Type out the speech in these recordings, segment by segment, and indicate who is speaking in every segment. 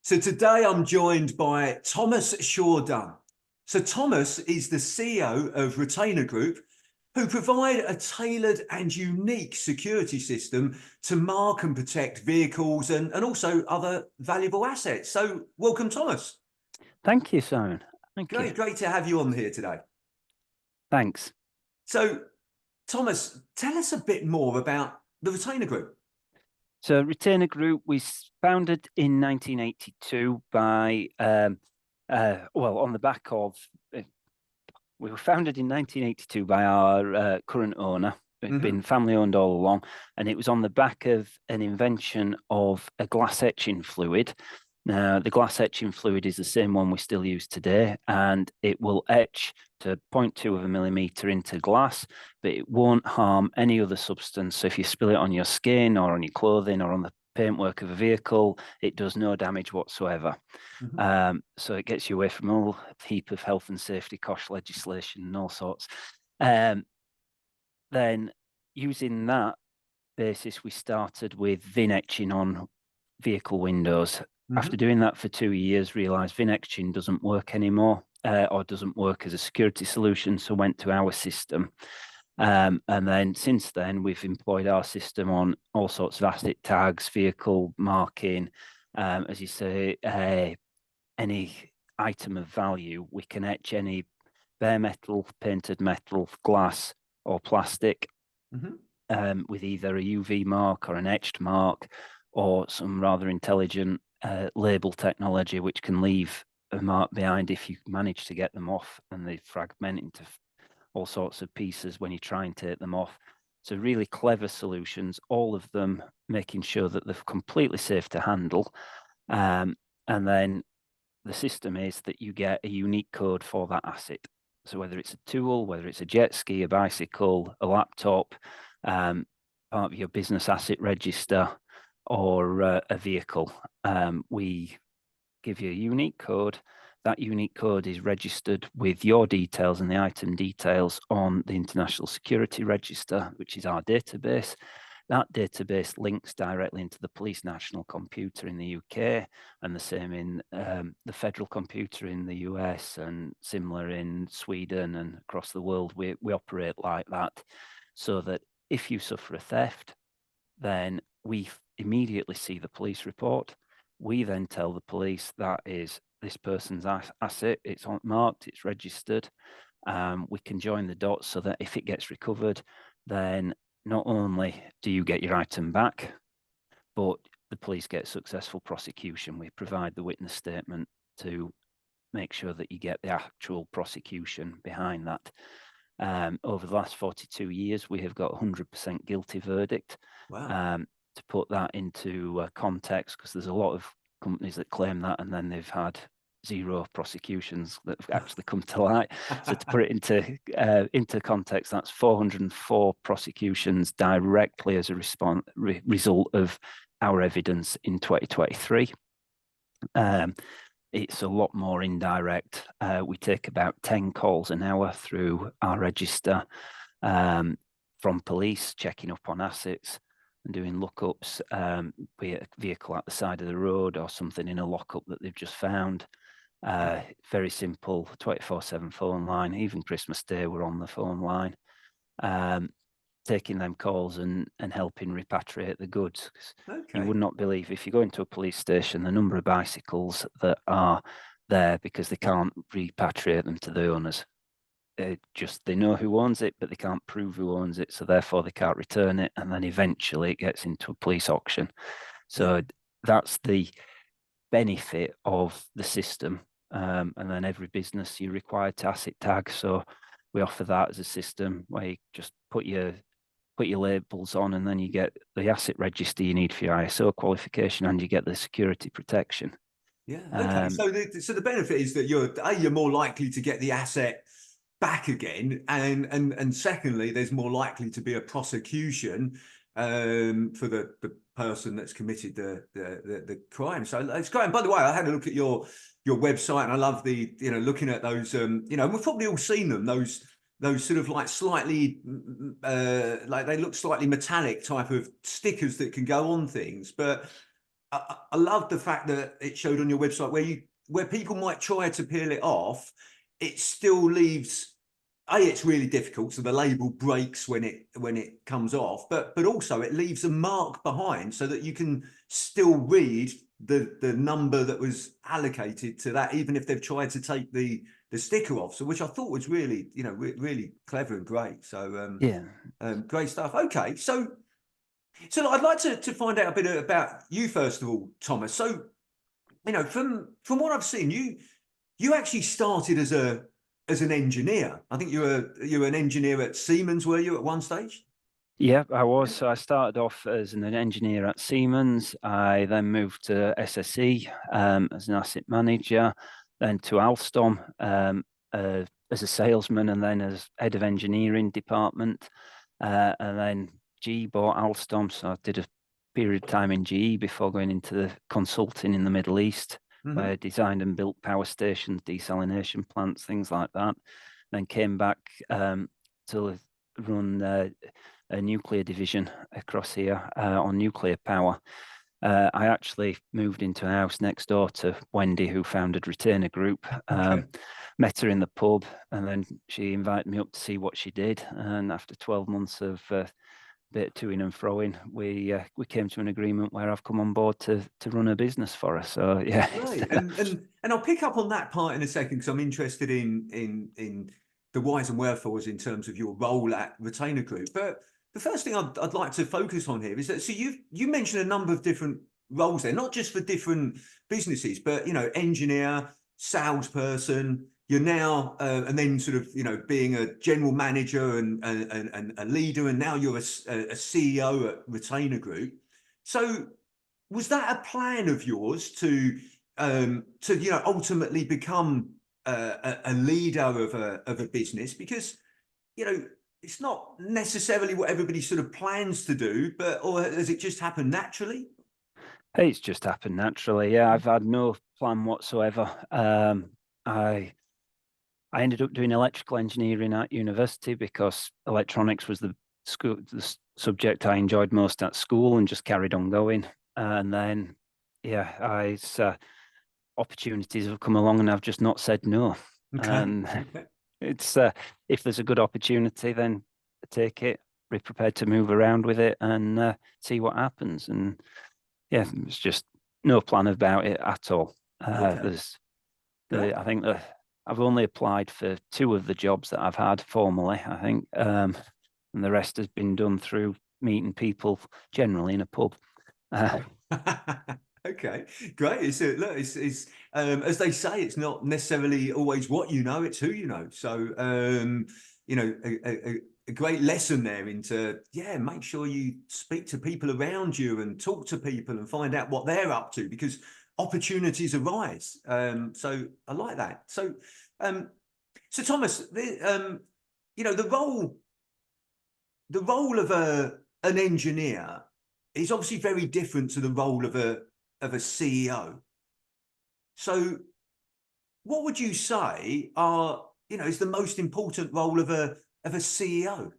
Speaker 1: So today I'm joined by Thomas Shaw-Dunn. So Thomas is the CEO of Retainagroup, who provide a tailored and unique security system to mark and protect vehicles and also other valuable assets. So welcome, Thomas.
Speaker 2: Thank you, Simon. Thank you.
Speaker 1: Great to have you on here today.
Speaker 2: Thanks.
Speaker 1: So Thomas, tell us a bit more about the Retainagroup.
Speaker 2: So Retainagroup was founded in 1982 by, on the back of, we were founded in 1982 by our current owner. It's been family owned all along, and it was on the back of an invention of a glass etching fluid. Now, the glass etching fluid is the same one we still use today, and it will etch to 0.2 of a millimeter into glass, but it won't harm any other substance. So if you spill it on your skin or on your clothing or on the paintwork of a vehicle, it does no damage whatsoever. So it gets you away from all heap of health and safety cost legislation and all sorts. Then using that basis, we started with VIN etching on vehicle windows. After doing that for 2 years, realized VIN etching doesn't work anymore, or doesn't work as a security solution, so went to our system. And then since then, we've employed our system on all sorts of asset tags, vehicle marking, as you say, any item of value. We can etch any bare metal, painted metal, glass, or plastic with either a UV mark or an etched mark, or some rather intelligent label technology, which can leave a mark behind if you manage to get them off, and they fragment into all sorts of pieces when you try and take them off. So really clever solutions, all of them making sure that they're completely safe to handle. And then the system is that you get a unique code for that asset. So whether it's a tool, whether it's a jet ski, a bicycle, a laptop, part of your business asset register, or a vehicle, we give you a unique code. That unique code is registered with your details and the item details on the International Security Register, which is our database. That database links directly into the police national computer in the UK, and the same in the federal computer in the US, and similar in Sweden and across the world. We operate like that, so that if you suffer a theft, then we immediately see the police report. We then tell the police that is this person's asset, it's marked, it's registered. We can join the dots so that if it gets recovered, then not only do you get your item back, but the police get successful prosecution. We provide the witness statement to make sure that you get the actual prosecution behind that. Over the last 42 years, we have got 100% guilty verdict.
Speaker 1: Wow.
Speaker 2: To put that into context, because there's a lot of companies that claim that, and then they've had 0 prosecutions that have actually come to light. So to put it into context, that's 404 prosecutions directly as a result of our evidence in 2023. It's a lot more indirect. We take about 10 calls an hour through our register from police checking up on assets and doing lookups, be it a vehicle at the side of the road or something in a lockup that they've just found. Very simple 24/7 phone line. Even Christmas Day, we're on the phone line, taking them calls and helping repatriate the goods. You would not believe, if you go into a police station, the number of bicycles that are there because they can't repatriate them to the owners. They know who owns it, but they can't prove who owns it, so therefore they can't return it, and then eventually it gets into a police auction. So that's the benefit of the system. And then every business, you're required to asset tag, so we offer that as a system where you just put your labels on, and then you get the asset register you need for your ISO qualification, and you get the security protection.
Speaker 1: Yeah. Okay. So the benefit is that you're more likely to get the asset back again, and secondly, there's more likely to be a prosecution for the person that's committed the crime. So it's great. And by the way, I had a look at your website, and I love the looking at those we've probably all seen them, those sort of like slightly like they look slightly metallic type of stickers that can go on things, but I love the fact that it showed on your website where people might try to peel it off, it still leaves. It's really difficult, so the label breaks when it comes off, but also it leaves a mark behind so that you can still read the number that was allocated to that, even if they've tried to take the sticker off. So, which I thought was really, really clever and great. So,
Speaker 2: Yeah.
Speaker 1: great stuff. Okay, so I'd like to find out a bit about you first of all, Thomas. So, from what I've seen, you actually started as an engineer. I think you were an engineer at Siemens, were you, at one stage?
Speaker 2: Yeah, I was. So I started off as an engineer at Siemens. I then moved to SSE as an asset manager, then to Alstom as a salesman, and then as head of engineering department. And then GE bought Alstom, so I did a period of time in GE before going into the consulting in the Middle East, where I designed and built power stations, desalination plants, things like that. Then came back to run a nuclear division across here on nuclear power. I actually moved into a house next door to Wendy, who founded Retainagroup. Met her in the pub, and then she invited me up to see what she did. And after 12 months of bit of toing and froing, we came to an agreement where I've come on board to run a business for us. So yeah,
Speaker 1: right. And I'll pick up on that part in a second because I'm interested in the whys and wherefores in terms of your role at Retainagroup. But the first thing I'd like to focus on here is that you mentioned a number of different roles there, not just for different businesses, but engineer, salesperson. You're now and then sort of being a general manager and a leader, and now you're a CEO at Retainagroup. So was that a plan of yours to ultimately become a leader of a business? Because it's not necessarily what everybody sort of plans to do, or has it just happened naturally?
Speaker 2: It's just happened naturally. Yeah, I've had no plan whatsoever. I ended up doing electrical engineering at university because electronics was the subject I enjoyed most at school, and just carried on going. And then, yeah, opportunities have come along, and I've just not said no. And it's if there's a good opportunity, then take it. Be prepared to move around with it and see what happens. And yeah, it's just no plan about it at all. I think that I've only applied for 2 of the jobs that I've had formally, I think, and the rest has been done through meeting people generally in a pub.
Speaker 1: Okay, great. It's as they say, it's not necessarily always what you know, it's who you know. So a great lesson there into make sure you speak to people around you and talk to people and find out what they're up to, because opportunities arise. So I like that. So Thomas, the role of an engineer is obviously very different to the role of a CEO. So what would you say is the most important role of a CEO?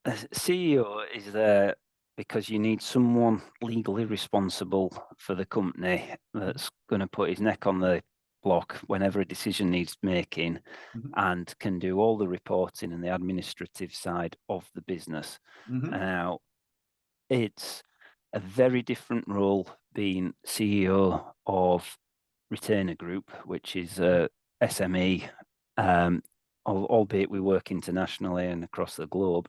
Speaker 2: A CEO is there because you need someone legally responsible for the company that's going to put his neck on the block whenever a decision needs making, and can do all the reporting and the administrative side of the business. Now, it's a very different role being CEO of Retainagroup, which is a SME, albeit we work internationally and across the globe.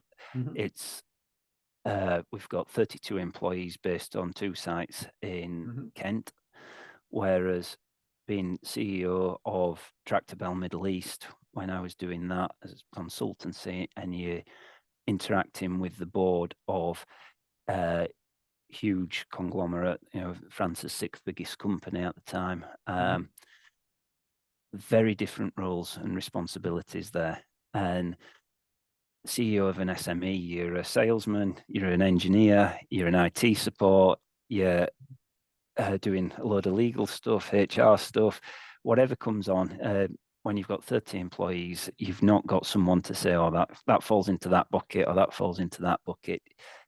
Speaker 2: It's we've got 32 employees based on 2 sites in Kent, whereas being CEO of Tractor Bell Middle East, when I was doing that as consultancy, and you're interacting with the board of huge conglomerate, France's 6th biggest company at the time. Very different roles and responsibilities there. And CEO of an SME, you're a salesman, you're an engineer, you're an IT support, you're doing a load of legal stuff, HR stuff, whatever comes on. When you've got 30 employees, you've not got someone to say, oh, that falls into that bucket, or that falls into that bucket.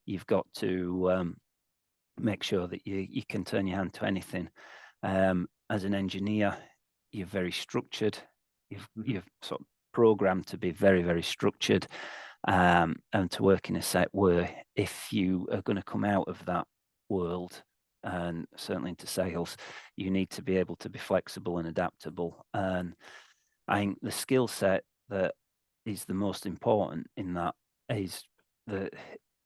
Speaker 2: You've got to make sure that you can turn your hand to anything. As an engineer, you're very structured. You've sort of programmed to be very, very structured, and to work in a set where if you are going to come out of that world, and certainly into sales, you need to be able to be flexible and adaptable. And I think the skill set that is the most important in that is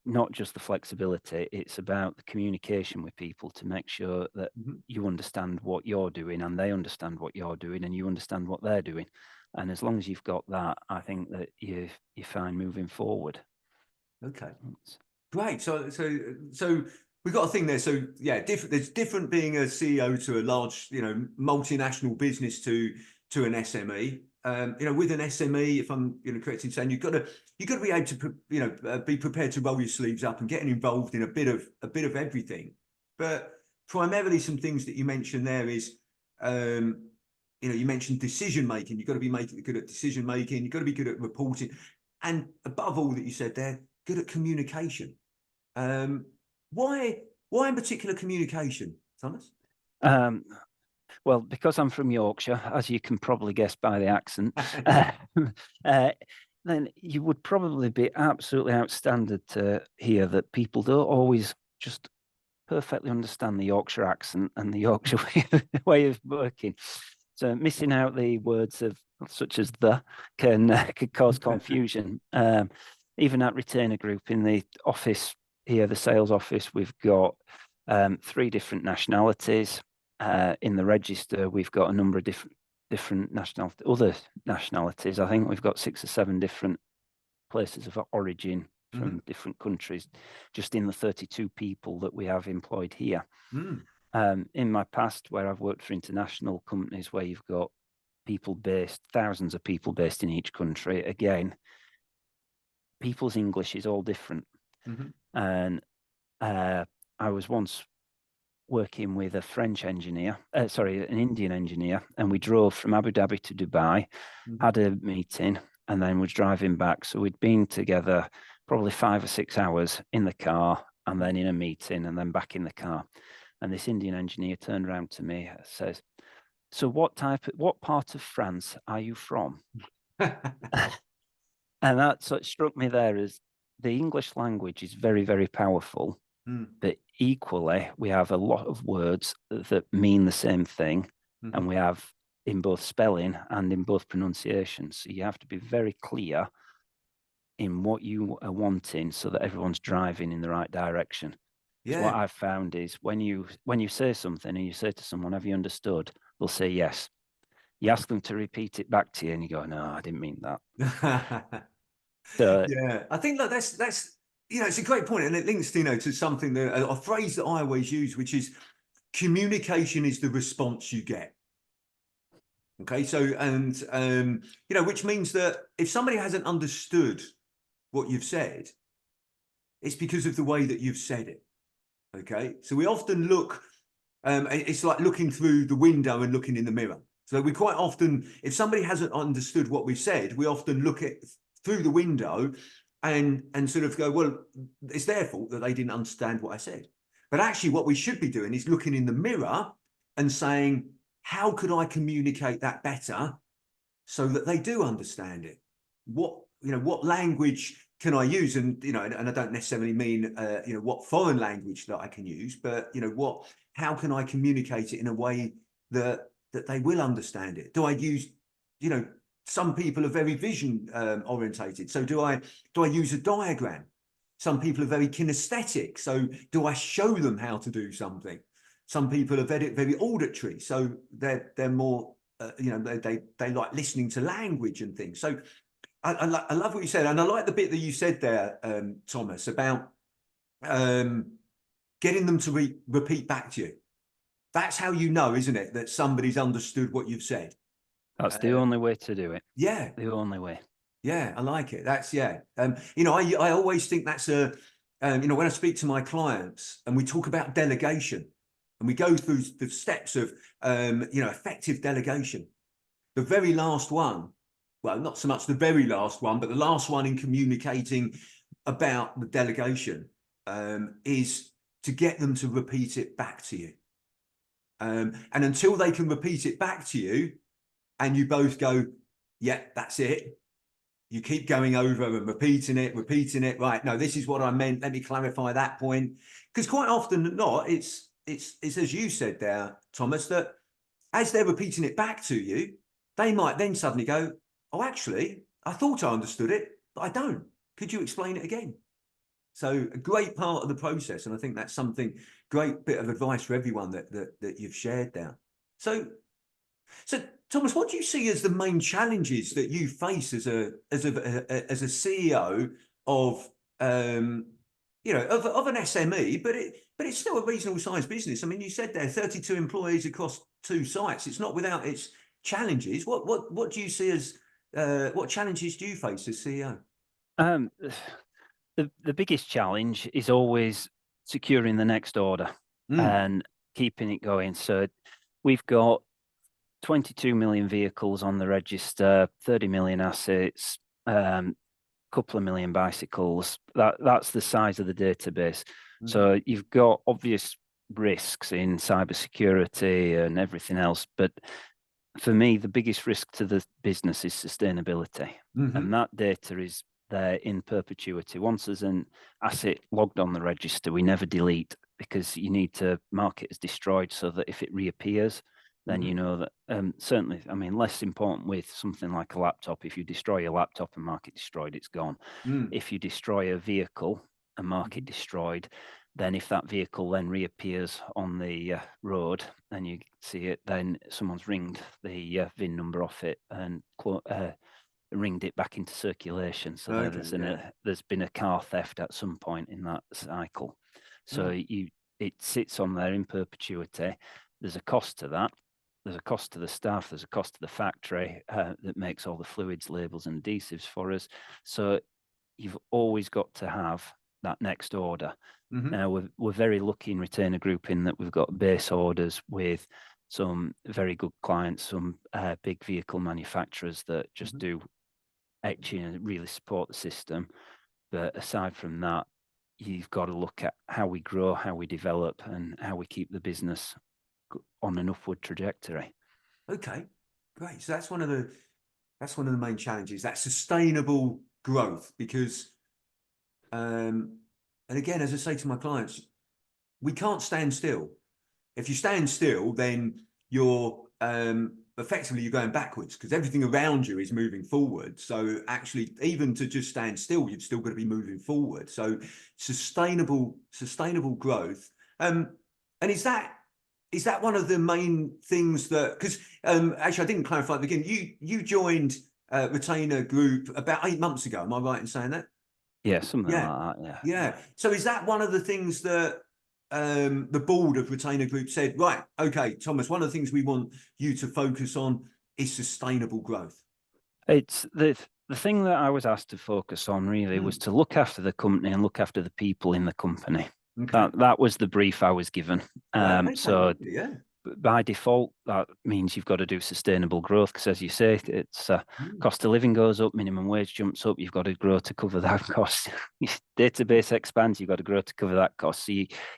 Speaker 2: not just the flexibility, it's about the communication with people to make sure that you understand what you're doing and they understand what you're doing and you understand what they're doing. And as long as you've got that, I think that you're fine moving forward.
Speaker 1: Okay, great. So we've got a thing there. So yeah, there's different being a CEO to a large, multinational business to an SME. With an SME, if I'm correct in saying, you've got to be able to be prepared to roll your sleeves up and getting involved in a bit of everything. But primarily, some things that you mentioned there is, you mentioned decision making. You've got to be good at decision making. You've got to be good at reporting, and above all, that you said there, good at communication. Why in particular communication, Thomas?
Speaker 2: Well, because I'm from Yorkshire, as you can probably guess by the accent, then you would probably be absolutely outstanding to hear that people don't always just perfectly understand the Yorkshire accent and the Yorkshire way of working. So missing out the words of such as the can cause confusion. Even at Retainagroup in the office here, the sales office, we've got 3 different nationalities. In the register, we've got a number of different other nationalities. I think we've got 6 or 7 different places of origin from different countries, just in the 32 people that we have employed here. In my past, where I've worked for international companies, where you've got thousands of people based in each country, again, people's English is all different. And I was once working with a French engineer, an Indian engineer, and we drove from Abu Dhabi to Dubai, had a meeting, and then was driving back. So we'd been together probably 5 or 6 hours in the car, and then in a meeting, and then back in the car. And this Indian engineer turned around to me and says, "So what part of France are you from?" And that sort of struck me there as the English language is very, very powerful. But equally, we have a lot of words that mean the same thing, and we have in both spelling and in both pronunciation. So you have to be very clear in what you are wanting so that everyone's driving in the right direction. So what I've found is when you say something and you say to someone, "Have you understood?" They'll say yes. You ask them to repeat it back to you and you go, "No, I didn't mean that." So,
Speaker 1: yeah, I think that that's it's a great point, and it links to something that a phrase that I always use, which is communication is the response you get. Okay, so and which means that if somebody hasn't understood what you've said, it's because of the way that you've said it. Okay, so we often look, it's like looking through the window and looking in the mirror. So we quite often, if somebody hasn't understood what we've said, we often look at through the window and sort of go, well, it's their fault that they didn't understand what I said. But actually what we should be doing is looking in the mirror and saying, how could I communicate that better so that they do understand it? What language can I use? And, and I don't necessarily mean, what foreign language that I can use, but, how can I communicate it in a way that they will understand it? Do I use, some people are very vision orientated. So do I use a diagram? Some people are very kinesthetic. So do I show them how to do something? Some people are very, very auditory. So they're more, they like listening to language and things. So I love what you said. And I like the bit that you said there, Thomas, about getting them to repeat back to you. That's how you know, isn't it, that somebody's understood what you've said?
Speaker 2: That's the only way to do it.
Speaker 1: Yeah.
Speaker 2: The only way.
Speaker 1: Yeah, I like it. That's, yeah. I always think that's when I speak to my clients and we talk about delegation and we go through the steps of, effective delegation, the very last one, well, not so much the very last one, but the last one in communicating about the delegation is to get them to repeat it back to you. And until they can repeat it back to you and you both go, yeah, that's it. You keep going over and repeating it. Right. No, this is what I meant. Let me clarify that point. Because quite often than not, it's as you said there, Thomas, that as they're repeating it back to you, they might then suddenly go, oh, actually, I thought I understood it, but I don't. Could you explain it again? So a great part of the process. And I think that's something, great bit of advice for everyone that you've shared there. So Thomas, what do you see as the main challenges that you face as a CEO of of an SME, but it's still a reasonable sized business. I mean, you said there 32 employees across 2 sites. It's not without its challenges. What do you see as what challenges do you face as CEO?
Speaker 2: The biggest challenge is always securing the next order and keeping it going. So we've got 22 million vehicles on the register, 30 million assets, couple of million bicycles. That's the size of the database. So you've got obvious risks in cybersecurity and everything else. But for me, the biggest risk to the business is sustainability. And that data is there in perpetuity. Once there's an asset logged on the register, we never delete, because you need to mark it as destroyed so that if it reappears, then you know that. Certainly, I mean, less important with something like a laptop. If you destroy your laptop and mark it destroyed, it's gone. If you destroy a vehicle and mark it destroyed, then if that vehicle then reappears on the road and you see it, then someone's ringed the VIN number off it and ringed it back into circulation. So there's been a car theft at some point in that cycle. So it sits on there in perpetuity. There's a cost to that. There's a cost to the staff. There's a cost to the factory that makes all the fluids, labels, and adhesives for us. So you've always got to have that next order. Now we're very lucky in Retainagroup in that we've got base orders with some very good clients, some big vehicle manufacturers that just do etching and really support the system. But aside from that, you've got to look at how we grow, how we develop, and how we keep the business on an upward trajectory.
Speaker 1: Okay, great. So that's one of the main challenges, that sustainable growth. Because and again, as I say to my clients, we can't stand still. If you stand still, then you're effectively you're going backwards, because everything around you is moving forward. So actually, even to just stand still, you've still got to be moving forward. So sustainable growth. And is that one of the main things that, because actually I didn't clarify at the beginning, you joined Retainagroup about 8 months ago. Am I right in saying that?
Speaker 2: Yeah, something like that.
Speaker 1: Yeah. So is that one of the things that the board of Retainagroup said, right, okay, Thomas, one of the things we want you to focus on is sustainable growth?
Speaker 2: It's the thing that I was asked to focus on really was to look after the company and look after the people in the company. Okay. That was the brief I was given. So by default, that means you've got to do sustainable growth, because as you say, it's cost of living goes up, minimum wage jumps up, you've got to grow to cover that cost. Database expands, you've got to grow to cover that cost. So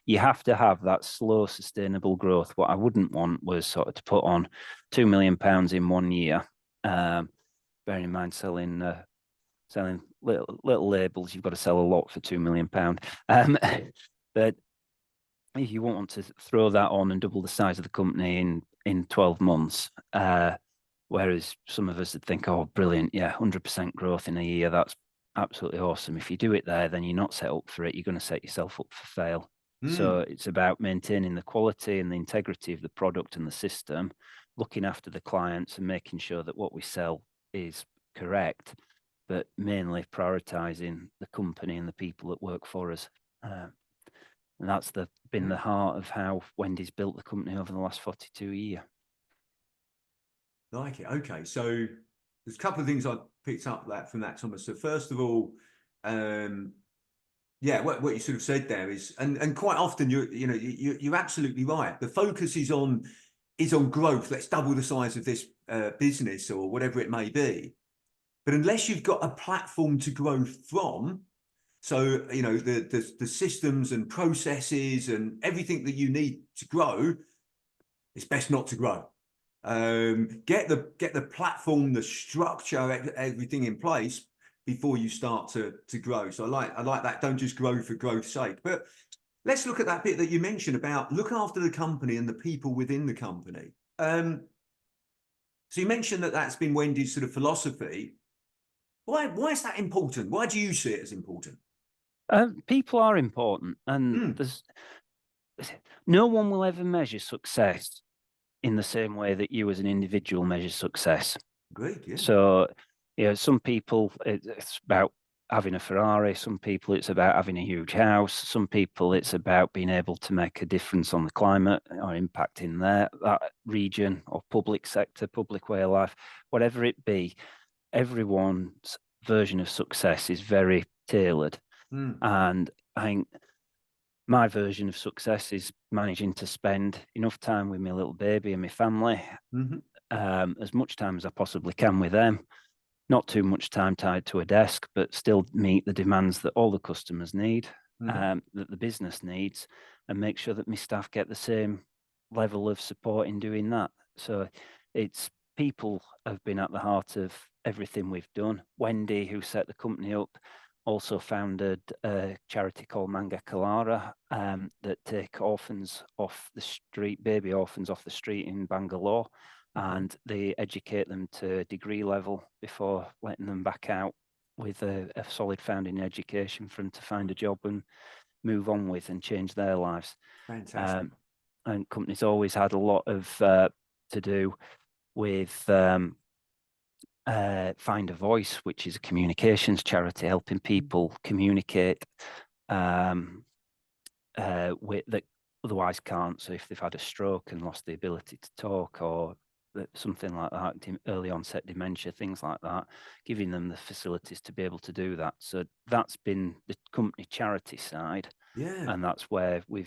Speaker 2: you have to have that slow, sustainable growth. What I wouldn't want was sort of to put on £2 million in 1 year. Bearing in mind selling little labels, you've got to sell a lot for £2 million. But you won't want to throw that on and double the size of the company in 12 months. Whereas some of us would think, oh, brilliant, 100% growth in a year, that's absolutely awesome. If you do it there, then you're not set up for it. You're going to set yourself up for fail. So it's about maintaining the quality and the integrity of the product and the system, looking after the clients and making sure that what we sell is correct, but mainly prioritizing the company and the people that work for us. And that's been the heart of how Wendy's built the company over the last 42 years.
Speaker 1: Like it. Okay, so there's a couple of things I picked up from that, Thomas. So first of all, what you sort of said there is, and quite often you're absolutely right. The focus is on growth. Let's double the size of this business or whatever it may be. But unless you've got a platform to grow from, So, you know, the systems and processes and everything that you need to grow, it's best not to grow. Get the platform, the structure, everything in place before you start to grow. So I like that. Don't just grow for growth's sake. But let's look at that bit that you mentioned about look after the company and the people within the company. So you mentioned that that's been Wendy's sort of philosophy. Why is that important? Why do you see it as important?
Speaker 2: People are important, and there's no one will ever measure success in the same way that you as an individual measure success.
Speaker 1: Great, yeah.
Speaker 2: So, you know, some people it's about having a Ferrari, some people it's about having a huge house, some people it's about being able to make a difference on the climate or impacting that region or public sector, public way of life, whatever it be. Everyone's version of success is very tailored. And I think my version of success is managing to spend enough time with my little baby and my family, as much time as I possibly can with them. Not too much time tied to a desk, but still meet the demands that all the customers need, that the business needs, and make sure that my staff get the same level of support in doing that. So it's people have been at the heart of everything we've done. Wendy, who set the company up, also founded a charity called Manga Kalara that take orphans off the street, baby orphans off the street in Bangalore, and they educate them to degree level before letting them back out with a solid founding education for them to find a job and move on with and change their lives.
Speaker 1: Fantastic.
Speaker 2: And companies always had a lot of to do with Find a Voice, which is a communications charity helping people communicate with that otherwise can't. So if they've had a stroke and lost the ability to talk, or something like that, early onset dementia, things like that, giving them the facilities to be able to do that. So that's been the company charity side.
Speaker 1: Yeah.
Speaker 2: And that's where we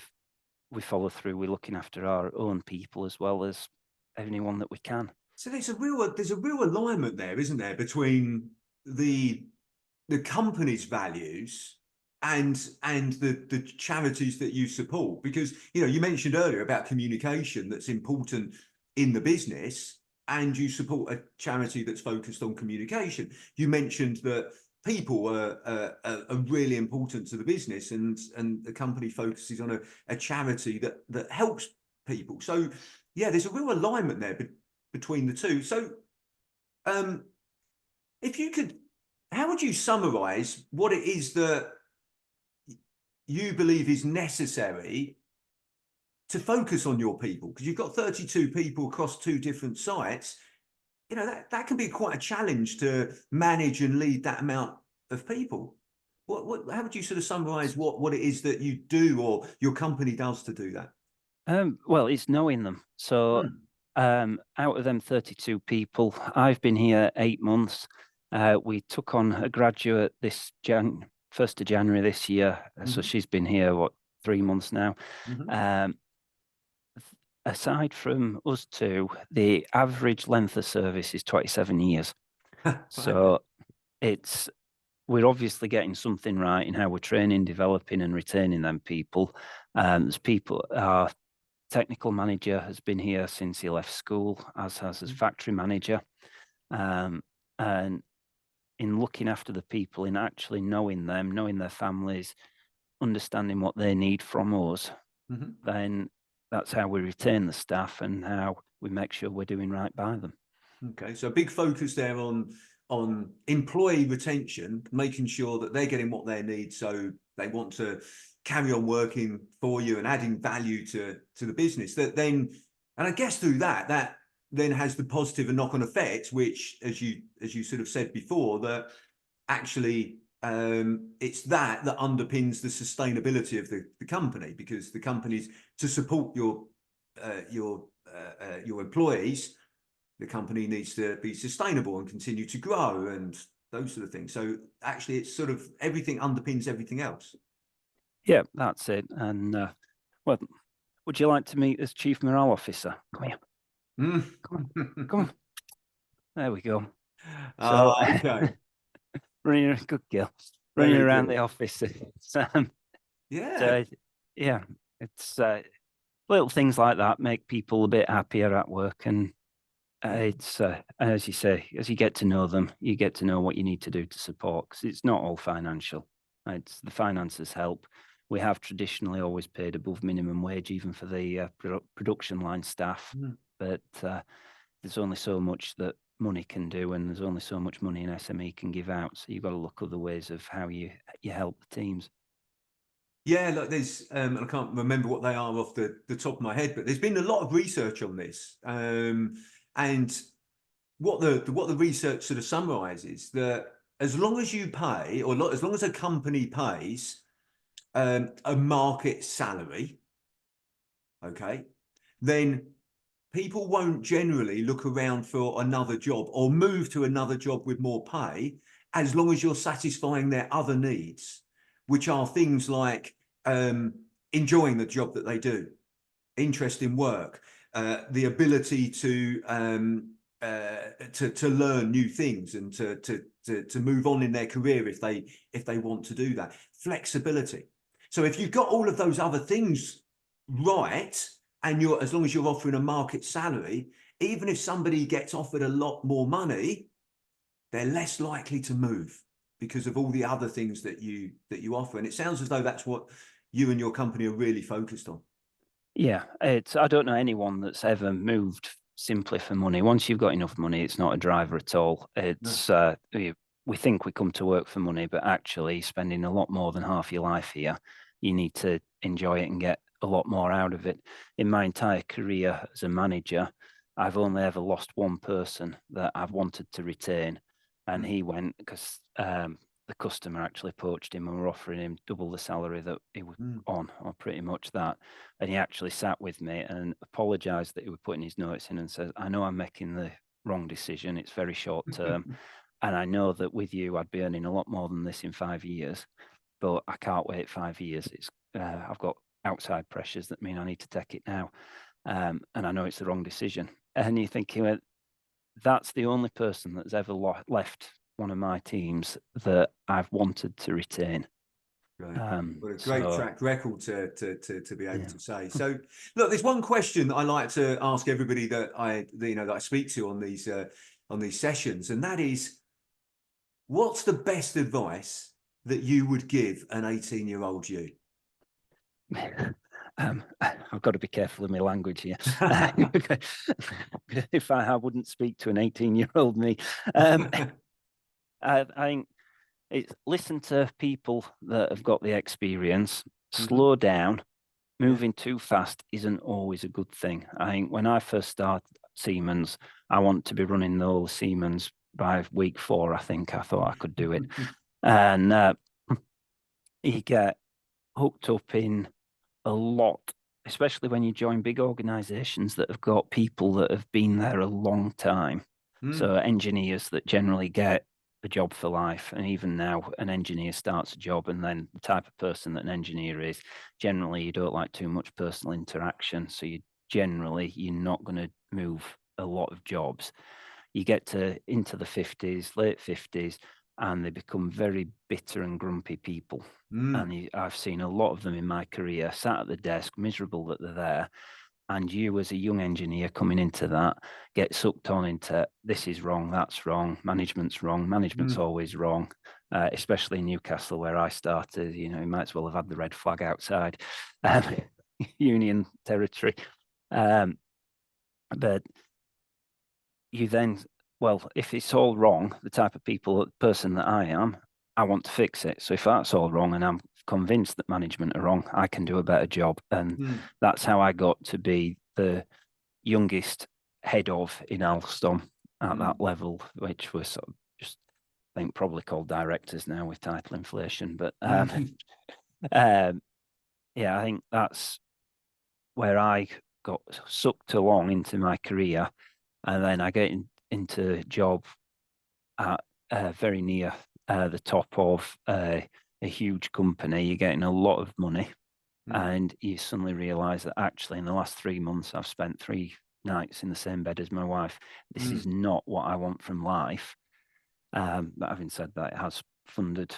Speaker 2: follow through. We're looking after our own people as well as anyone that we can.
Speaker 1: So there's a real alignment there, isn't there, between the company's values and the charities that you support? Because, you know, you mentioned earlier about communication that's important in the business, and you support a charity that's focused on communication. You mentioned that people are really important to the business, and the company focuses on a charity that helps people. So yeah, there's a real alignment there between the two. So if you could, how would you summarize what it is that you believe is necessary to focus on your people? Because you've got 32 people across 2 different sites. You know, that can be quite a challenge to manage and lead that amount of people. How would you sort of summarize what it is that you do or your company does to do that?
Speaker 2: Well, it's knowing them. So out of them 32 people, I've been here 8 months. We took on a graduate this 1st of January this year. So she's been here, 3 months now. Aside from us two, the average length of service is 27 years. So we're obviously getting something right in how we're training, developing and retaining them people. There's people, our technical manager has been here since he left school, as has his factory manager. And in looking after the people, in actually knowing them, knowing their families, understanding what they need from us, then that's how we retain the staff and how we make sure we're doing right by them.
Speaker 1: Okay, so a big focus there on employee retention, making sure that they're getting what they need, so they want to carry on working for you and adding value to the business. That then, and I guess through that then has the positive and knock-on effect, which, as you sort of said before, that actually it's that underpins the sustainability of the company, because the company's to support your employees. The company needs to be sustainable and continue to grow and those sort of things. So actually, it's sort of everything underpins everything else.
Speaker 2: Yeah, that's it. And well, would you like to meet this Chief Morale Officer? Come here. Come on. There we go. So,
Speaker 1: okay.
Speaker 2: Marina, good girl. running
Speaker 1: Very
Speaker 2: around
Speaker 1: good.
Speaker 2: the office.
Speaker 1: Yeah.
Speaker 2: So yeah, it's little things like that make people a bit happier at work, and it's as you say, as you get to know them, you get to know what you need to do to support, because it's not all financial. It's the finances help. We have traditionally always paid above minimum wage, even for the production line staff,
Speaker 1: Mm.
Speaker 2: but there's only so much that money can do, and there's only so much money an SME can give out. So you've got to look other ways of how you help the teams.
Speaker 1: Yeah, look, there's I can't remember what they are off the top of my head, but there's been a lot of research on this. And what the research sort of summarizes, that as long as you pay, or as long as a company pays a market salary, okay, then people won't generally look around for another job or move to another job with more pay, as long as you're satisfying their other needs, which are things like enjoying the job that they do, interest in work, the ability to learn new things and to move on in their career if they want to do that, flexibility. So if you've got all of those other things right, and as long as you're offering a market salary, even if somebody gets offered a lot more money, they're less likely to move because of all the other things that you offer. And it sounds as though that's what you and your company are really focused on.
Speaker 2: Yeah, I don't know anyone that's ever moved simply for money. Once you've got enough money, it's not a driver at all.
Speaker 1: No.
Speaker 2: We think we come to work for money, but actually spending a lot more than half your life here, you need to enjoy it and get a lot more out of it. In my entire career as a manager, I've only ever lost one person that I've wanted to retain, and he went because the customer actually poached him and were offering him double the salary that he was on, or pretty much that. And he actually sat with me and apologized that he was putting his notes in and says, I know I'm making the wrong decision. It's very short term. And I know that with you, I'd be earning a lot more than this in 5 years, but I can't wait 5 years. I've got outside pressures that mean I need to take it now. And I know it's the wrong decision. And you're thinking, well, that's the only person that's ever left one of my teams that I've wanted to retain.
Speaker 1: Right. What a great
Speaker 2: So
Speaker 1: track record to be able
Speaker 2: yeah.
Speaker 1: to say. So, look, there's one question that I like to ask everybody that I speak to on these sessions, and that is, what's the best advice that you would give an 18-year-old you?
Speaker 2: I've got to be careful of my language here. If I wouldn't speak to an 18-year-old me. I think it's listen to people that have got the experience, slow down. Moving too fast isn't always a good thing. I think when I first started Siemens, I want to be running the whole Siemens by week 4. I think I thought I could do it. And you get hooked up in a lot, especially when you join big organizations that have got people that have been there a long time. So engineers that generally get a job for life. And even now, an engineer starts a job, and then the type of person that an engineer is, generally, you don't like too much personal interaction. So you're not going to move a lot of jobs. You get into the 50s, late 50s, and they become very bitter and grumpy people. And I've seen a lot of them in my career sat at the desk, miserable that they're there. And you, as a young engineer coming into that, get sucked on into this is wrong, that's wrong, management's wrong, management's always wrong, especially in Newcastle where I started. You might as well have had the red flag outside, Union territory. But you then, well, if it's all wrong, the type of person that I am, I want to fix it. So if that's all wrong and I'm convinced that management are wrong, I can do a better job. And that's how I got to be the youngest head of in Alstom at that level, which was sort of just, I think, probably called directors now with title inflation. But yeah, I think that's where I got sucked along into my career. And then I get into a job at very near the top of a huge company. You're getting a lot of money, and you suddenly realise that actually in the last 3 months I've spent 3 nights in the same bed as my wife. This is not what I want from life. But having said that, it has funded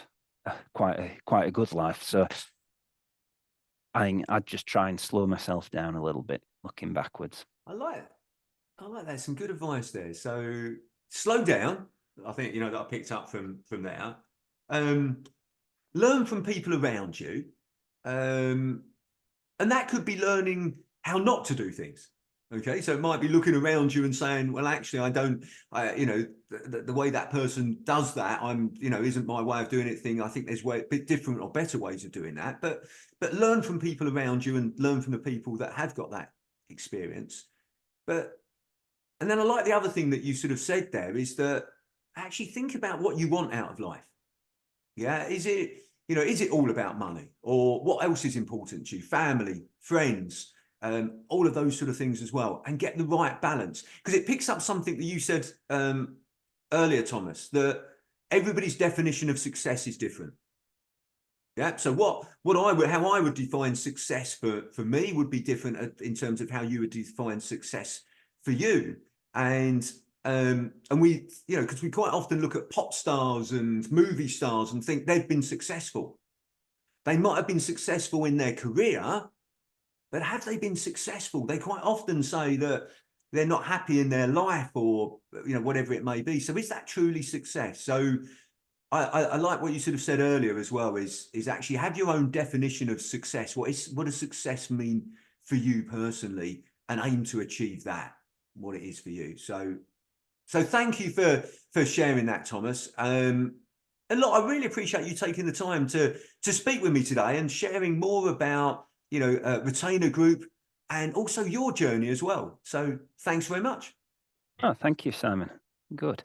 Speaker 2: quite a good life. So I'd just try and slow myself down a little bit, looking backwards.
Speaker 1: I like that. Some good advice there. So slow down. I think, that I picked up from there. Learn from people around you. And that could be learning how not to do things. Okay, so it might be looking around you and saying, well, actually, the way that person does that, isn't my way of doing it thing. I think there's a bit different or better ways of doing that. But learn from people around you and learn from the people that have got that experience. And then I like the other thing that you sort of said there is that actually think about what you want out of life. Yeah, is it all about money, or what else is important to you? Family, friends, all of those sort of things as well, and get the right balance, because it picks up something that you said earlier, Thomas, that everybody's definition of success is different. Yeah. So how I would define success for me would be different in terms of how you would define success for you. And we, because we quite often look at pop stars and movie stars and think they've been successful. They might have been successful in their career, but have they been successful? They quite often say that they're not happy in their life, or whatever it may be. So is that truly success? So I like what you sort of said earlier as well, is actually have your own definition of success. What does success mean for you personally, and aim to achieve that, what it is for you. So thank you for sharing that, Thomas. And look, I really appreciate you taking the time to speak with me today and sharing more about, Retainagroup and also your journey as well. So thanks very much.
Speaker 2: Oh, thank you, Simon. Good.